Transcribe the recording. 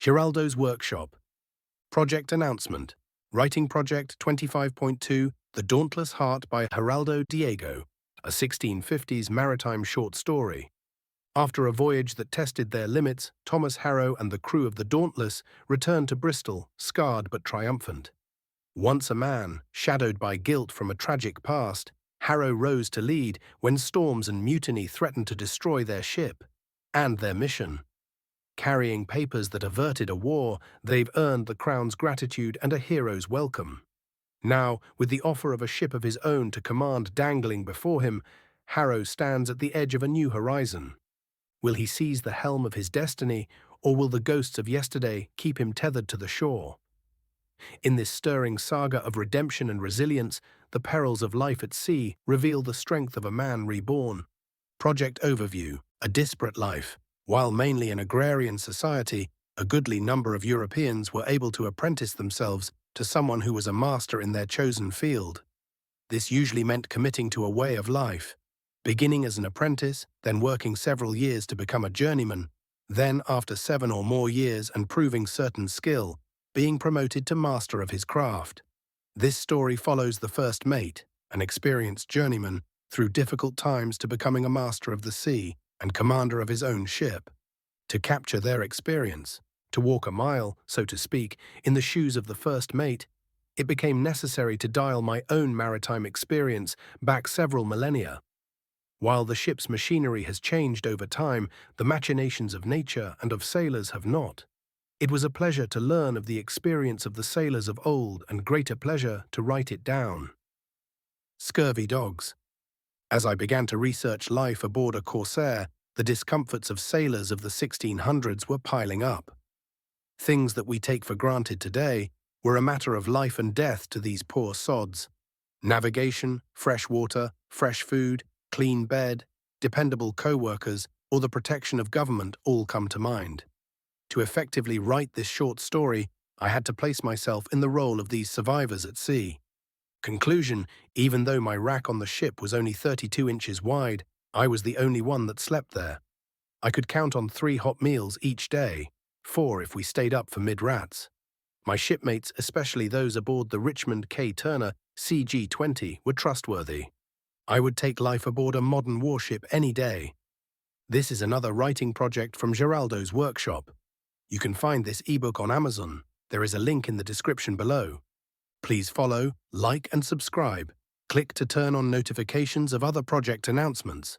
Geraldo's Workshop. Project Announcement. Writing Project 25.2 The Dauntless Heart by Geraldo Diego, a 1650s maritime short story. After a voyage that tested their limits, Thomas Harrow and the crew of the Dauntless returned to Bristol, scarred but triumphant. Once a man, shadowed by guilt from a tragic past, Harrow rose to lead when storms and mutiny threatened to destroy their ship and their mission. Carrying papers that averted a war, they've earned the Crown's gratitude and a hero's welcome. Now, with the offer of a ship of his own to command dangling before him, Harrow stands at the edge of a new horizon. Will he seize the helm of his destiny, or will the ghosts of yesterday keep him tethered to the shore? In this stirring saga of redemption and resilience, the perils of life at sea reveal the strength of a man reborn. Project Overview: A disparate life. While mainly an agrarian society, a goodly number of Europeans were able to apprentice themselves to someone who was a master in their chosen field. This usually meant committing to a way of life, beginning as an apprentice, then working several years to become a journeyman, then, after 7 or more years and proving certain skill, being promoted to master of his craft. This story follows the first mate, an experienced journeyman, through difficult times to becoming a master of the sea and commander of his own ship. To capture their experience, to walk a mile, so to speak, in the shoes of the first mate, it became necessary to dial my own maritime experience back several millennia. While the ship's machinery has changed over time, the machinations of nature and of sailors have not. It was a pleasure to learn of the experience of the sailors of old and greater pleasure to write it down. Scurvy dogs. As I began to research life aboard a corsair, the discomforts of sailors of the 1600s were piling up. Things that we take for granted today were a matter of life and death to these poor sods. Navigation, fresh water, fresh food, clean bed, dependable co-workers, or the protection of government all come to mind. To effectively write this short story, I had to place myself in the role of these survivors at sea. Conclusion: even though my rack on the ship was only 32 inches wide, I was the only one that slept there. I could count on 3 hot meals each day, 4 if we stayed up for mid-rats. My shipmates, especially those aboard the Richmond K. Turner CG-20, were trustworthy. I would take life aboard a modern warship any day. This is another writing project from Geraldo's Workshop. You can find this ebook on Amazon. There is a link in the description below. Please follow, like and subscribe. Click to turn on notifications of other project announcements.